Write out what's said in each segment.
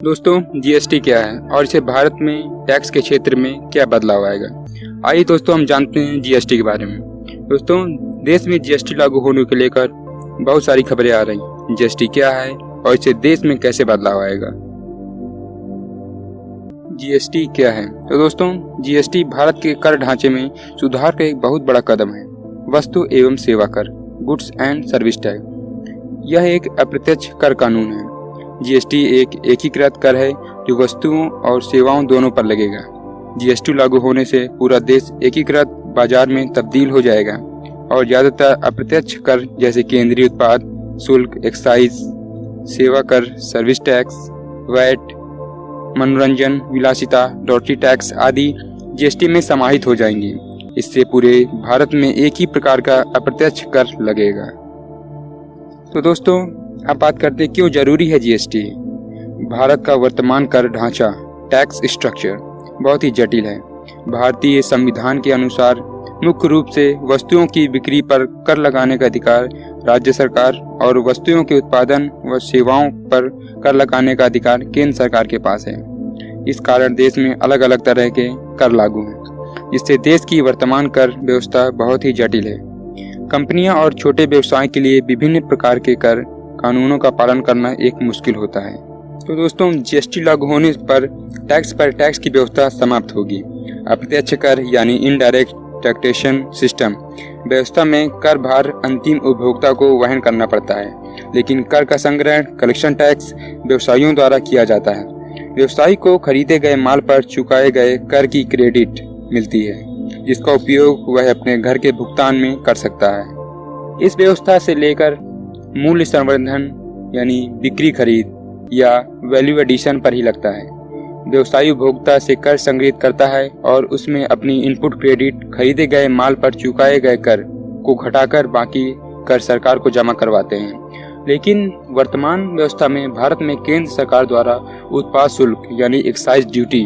दोस्तों जीएसटी क्या है और इसे भारत में टैक्स के क्षेत्र में क्या बदलाव आएगा। आइए दोस्तों हम जानते हैं जीएसटी के बारे में। दोस्तों देश में जीएसटी लागू होने को लेकर बहुत सारी खबरें आ रही। जीएसटी क्या है और इससे देश में कैसे बदलाव आएगा। जीएसटी क्या है? तो दोस्तों जीएसटी भारत के कर ढांचे में सुधार का एक बहुत बड़ा कदम है। वस्तु एवं सेवा कर, गुड्स एंड सर्विस टैक्स, यह एक अप्रत्यक्ष कर कानून है। जीएसटी एक एकीकृत कर है जो वस्तुओं और सेवाओं दोनों पर लगेगा। जीएसटी लागू होने से पूरा देश एकीकृत बाजार में तब्दील हो जाएगा और ज्यादातर अप्रत्यक्ष कर जैसे केंद्रीय उत्पाद शुल्क, एक्साइज, सेवा कर, सर्विस टैक्स, वैट, मनोरंजन, विलासिता, लॉटरी टैक्स आदि जीएसटी में समाहित हो जाएंगी। इससे पूरे भारत में एक ही प्रकार का अप्रत्यक्ष कर लगेगा। तो दोस्तों अब बात करते हैं क्यों जरूरी है जीएसटी। भारत का वर्तमान कर ढांचा टैक्स स्ट्रक्चर बहुत ही जटिल है। भारतीय संविधान के अनुसार मुख्य रूप से वस्तुओं की बिक्री पर कर लगाने का अधिकार राज्य सरकार और वस्तुओं के उत्पादन व सेवाओं पर कर लगाने का अधिकार केंद्र सरकार के पास है। इस कारण देश में अलग अलग तरह के कर लागू हैं, जिससे देश की वर्तमान कर व्यवस्था बहुत ही जटिल है। कंपनियां और छोटे व्यवसाय के लिए विभिन्न प्रकार के कर कानूनों का पालन करना एक मुश्किल होता है। तो दोस्तों जीएसटी लागू होने पर टैक्स की व्यवस्था समाप्त होगी। अप्रत्यक्ष कर यानी इनडायरेक्ट टैक्सेशन सिस्टम व्यवस्था में कर भार अंतिम उपभोक्ता को वहन करना पड़ता है, लेकिन कर का संग्रहण कलेक्शन टैक्स व्यवसायियों द्वारा किया जाता है। व्यवसायी को खरीदे गए माल पर चुकाए गए कर की क्रेडिट मिलती है, जिसका उपयोग वह अपने घर के भुगतान में कर सकता है। इस व्यवस्था से लेकर मूल्य संवर्धन यानी बिक्री खरीद या वैल्यू एडिशन पर ही लगता है। व्यवसायी उपभोक्ता से कर संग्रहित करता है और उसमें अपनी इनपुट क्रेडिट खरीदे गए माल पर चुकाए गए कर को घटाकर बाकी कर सरकार को जमा करवाते हैं। लेकिन वर्तमान व्यवस्था में भारत में केंद्र सरकार द्वारा उत्पाद शुल्क यानी एक्साइज ड्यूटी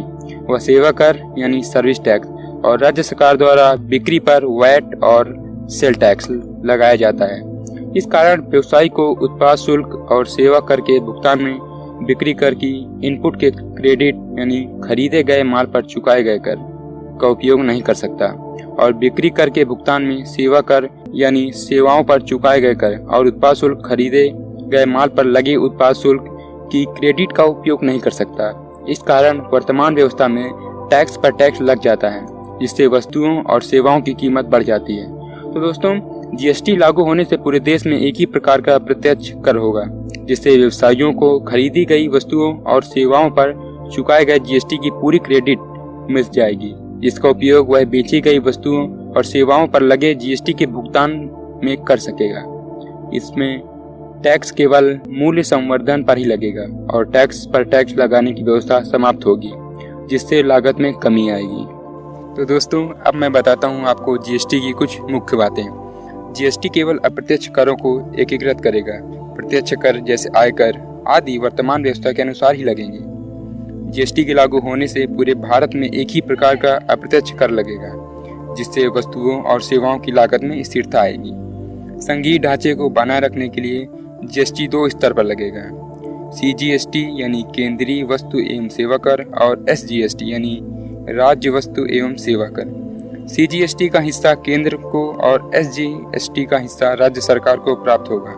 व सेवा कर यानी सर्विस टैक्स और राज्य सरकार द्वारा बिक्री पर वैट और सेल टैक्स लगाया जाता है। इस कारण व्यवसायी को उत्पाद शुल्क और सेवा कर के भुगतान में बिक्री कर की इनपुट के क्रेडिट यानी खरीदे गए माल पर चुकाए गए कर का उपयोग नहीं कर सकता और बिक्री कर के भुगतान में सेवा कर यानी सेवाओं पर चुकाए गए कर और उत्पाद शुल्क खरीदे गए माल पर लगे उत्पाद शुल्क की क्रेडिट का उपयोग नहीं कर सकता। इस कारण वर्तमान व्यवस्था में टैक्स पर टैक्स लग जाता है, जिससे वस्तुओं और सेवाओं की कीमत बढ़ जाती है। तो दोस्तों जीएसटी लागू होने से पूरे देश में एक ही प्रकार का प्रत्यक्ष कर होगा, जिससे व्यवसायियों को खरीदी गई वस्तुओं और सेवाओं पर चुकाए गए जीएसटी की पूरी क्रेडिट मिल जाएगी, जिसका उपयोग वह बेची गई वस्तुओं और सेवाओं पर लगे जीएसटी के भुगतान में कर सकेगा। इसमें टैक्स केवल मूल्य संवर्धन पर ही लगेगा और टैक्स पर टैक्स लगाने की व्यवस्था समाप्त होगी, जिससे लागत में कमी आएगी। तो दोस्तों अब मैं बताता हूँ आपको जीएसटी की कुछ मुख्य बातें। जीएसटी केवल अप्रत्यक्ष करों को एकीकृत करेगा। प्रत्यक्ष कर जैसे आयकर आदि वर्तमान व्यवस्था के अनुसार ही लगेंगे। जीएसटी के लागू होने से पूरे भारत में एक ही प्रकार का अप्रत्यक्ष कर लगेगा, जिससे वस्तुओं और सेवाओं की लागत में स्थिरता आएगी। संघीय ढांचे को बनाए रखने के लिए जीएसटी 2 स्तर पर लगेगा। सीजीएसटी यानी केंद्रीय वस्तु एवं सेवा कर और एसजीएसटी यानी राज्य वस्तु एवं सेवा कर। सीजीएसटी का हिस्सा केंद्र को और एसजीएसटी का हिस्सा राज्य सरकार को प्राप्त होगा।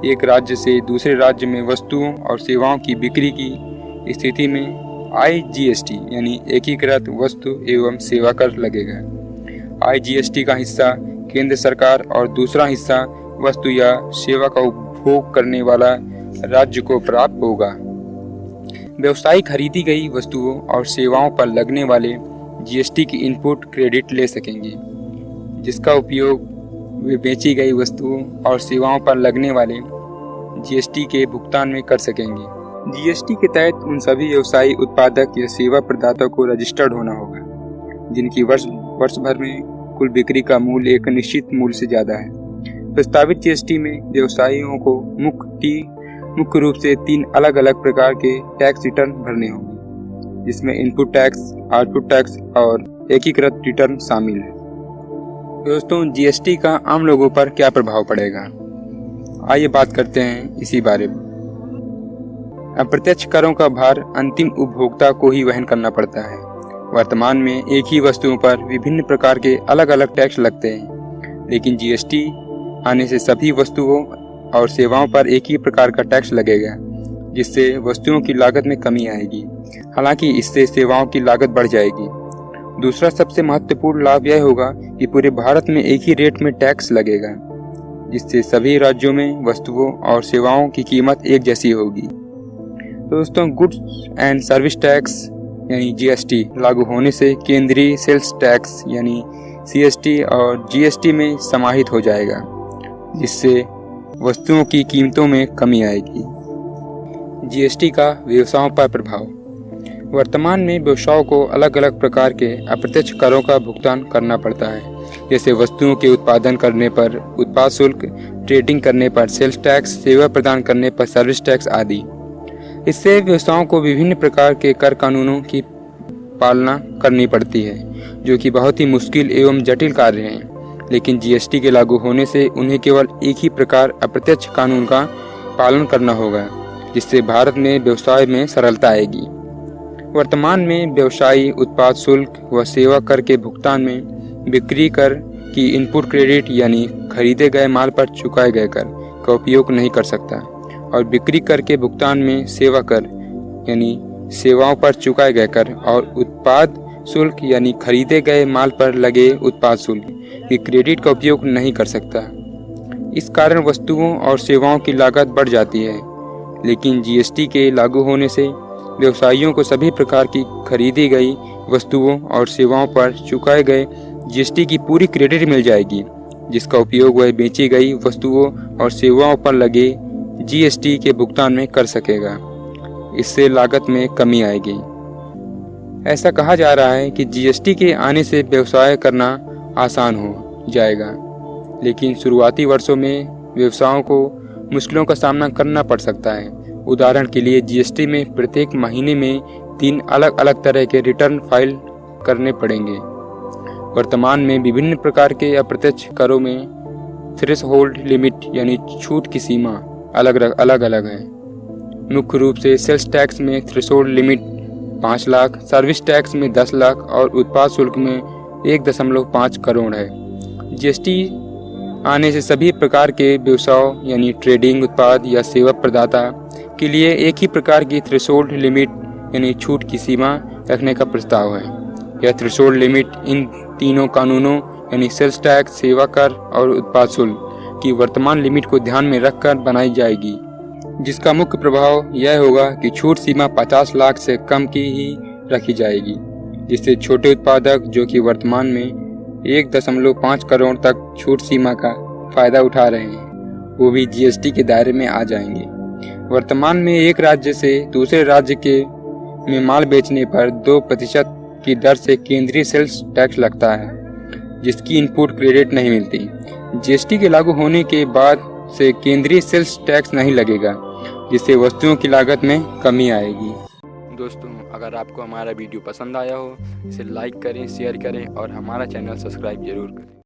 एक राज्य से दूसरे राज्य में वस्तुओं और सेवाओं की बिक्री की स्थिति में आईजीएसटी यानी एकीकृत वस्तु एवं सेवा कर लगेगा। आईजीएसटी का हिस्सा केंद्र सरकार और दूसरा हिस्सा वस्तु या सेवा का उपभोग करने वाला राज्य को प्राप्त होगा। व्यवसायी खरीदी गई वस्तुओं और सेवाओं पर लगने वाले जीएसटी की इनपुट क्रेडिट ले सकेंगे, जिसका उपयोग वे बेची गई वस्तुओं और सेवाओं पर लगने वाले जीएसटी के भुगतान में कर सकेंगे। जीएसटी के तहत उन सभी व्यवसायी उत्पादक या सेवा प्रदाता को रजिस्टर्ड होना होगा, जिनकी वर्ष भर में कुल बिक्री का मूल्य एक निश्चित मूल्य से ज्यादा है। प्रस्तावित जीएसटी में व्यवसायियों को मुख्य रूप से 3 अलग अलग प्रकार के टैक्स रिटर्न भरने होंगे, जिसमें इनपुट टैक्स, आउटपुट टैक्स और एकीकृत रिटर्न शामिल है। दोस्तों जीएसटी का आम लोगों पर क्या प्रभाव पड़ेगा, आइए बात करते हैं इसी बारे में। अप्रत्यक्ष करों का भार अंतिम उपभोक्ता को ही वहन करना पड़ता है। वर्तमान में एक ही वस्तुओं पर विभिन्न प्रकार के अलग अलग टैक्स लगते हैं, लेकिन जीएसटी आने से सभी वस्तुओं और सेवाओं पर एक ही प्रकार का टैक्स लगेगा, जिससे वस्तुओं की लागत में कमी आएगी। हालांकि इससे सेवाओं की लागत बढ़ जाएगी। दूसरा सबसे महत्वपूर्ण लाभ यह होगा कि पूरे भारत में एक ही रेट में टैक्स लगेगा, जिससे सभी राज्यों में वस्तुओं और सेवाओं की कीमत एक जैसी होगी। तो दोस्तों, गुड्स एंड सर्विस टैक्स यानी जीएसटी लागू होने से केंद्रीय सेल्स टैक्स यानी सीएसटी और जीएसटी में समाहित हो जाएगा, जिससे वस्तुओं की कीमतों में कमी आएगी। जीएसटी का व्यवसायों पर प्रभाव। वर्तमान में व्यवसायों को अलग अलग प्रकार के अप्रत्यक्ष करों का भुगतान करना पड़ता है, जैसे वस्तुओं के उत्पादन करने पर उत्पाद शुल्क, ट्रेडिंग करने पर सेल्स टैक्स, सेवा प्रदान करने पर सर्विस टैक्स आदि। इससे व्यवसायों को विभिन्न प्रकार के कर कानूनों की पालना करनी पड़ती है, जो कि बहुत ही मुश्किल एवं जटिल कार्य हैं। लेकिन जीएसटी के लागू होने से उन्हें केवल एक ही प्रकार अप्रत्यक्ष कानून का पालन करना होगा, जिससे भारत में व्यवसाय में सरलता आएगी। वर्तमान में व्यवसायी उत्पाद शुल्क व सेवा कर के भुगतान में बिक्री कर की इनपुट क्रेडिट यानी खरीदे गए माल पर चुकाए गए कर का उपयोग नहीं कर सकता, और बिक्री कर के भुगतान में सेवा कर यानी सेवाओं पर चुकाए गए कर और उत्पाद शुल्क यानी खरीदे गए माल पर लगे उत्पाद शुल्क की क्रेडिट का उपयोग नहीं कर सकता। इस कारण वस्तुओं और सेवाओं की लागत बढ़ जाती है। लेकिन जीएसटी के लागू होने से व्यवसायियों को सभी प्रकार की खरीदी गई वस्तुओं और सेवाओं पर चुकाए गए जीएसटी की पूरी क्रेडिट मिल जाएगी, जिसका उपयोग वह बेची गई वस्तुओं और सेवाओं पर लगे जीएसटी के भुगतान में कर सकेगा। इससे लागत में कमी आएगी। ऐसा कहा जा रहा है कि जीएसटी के आने से व्यवसाय करना आसान हो जाएगा, लेकिन शुरुआती वर्षों में व्यवसायों को मुश्किलों का सामना करना पड़ सकता है। उदाहरण के लिए जीएसटी में प्रत्येक महीने में 3 अलग अलग तरह के रिटर्न फाइल करने पड़ेंगे। वर्तमान में विभिन्न प्रकार के अप्रत्यक्ष करों में थ्रेशहोल्ड लिमिट यानी छूट की सीमा अलग अलग है। मुख्य रूप से सेल्स टैक्स में threshold limit 5 lakh, service tax में 10 लाख और उत्पाद शुल्क में 1.5 करोड़ है। जीएसटी आने से सभी प्रकार के व्यवसायों यानी ट्रेडिंग, उत्पाद या सेवा प्रदाता के लिए एक ही प्रकार की थ्रेशोल्ड लिमिट यानी छूट की सीमा रखने का प्रस्ताव है। यह थ्रेशोल्ड लिमिट इन तीनों कानूनों यानी सेल्स टैक्स, सेवा कर और उत्पाद शुल्क की वर्तमान लिमिट को ध्यान में रखकर बनाई जाएगी, जिसका मुख्य प्रभाव यह होगा कि छूट सीमा 50 लाख से कम की ही रखी जाएगी, जिससे छोटे उत्पादक जो कि वर्तमान में 1.5 करोड़ तक छूट सीमा का फायदा उठा रहे हैं, वो भी जीएसटी के दायरे में आ जाएंगे। वर्तमान में एक राज्य से दूसरे राज्य के में माल बेचने पर 2% की दर से केंद्रीय सेल्स टैक्स लगता है, जिसकी इनपुट क्रेडिट नहीं मिलती। जीएसटी के लागू होने के बाद से केंद्रीय सेल्स टैक्स नहीं लगेगा, जिससे वस्तुओं की लागत में कमी आएगी। दोस्तों, अगर आपको हमारा वीडियो पसंद आया हो, इसे लाइक करें, शेयर करें और हमारा चैनल सब्सक्राइब जरूर करें।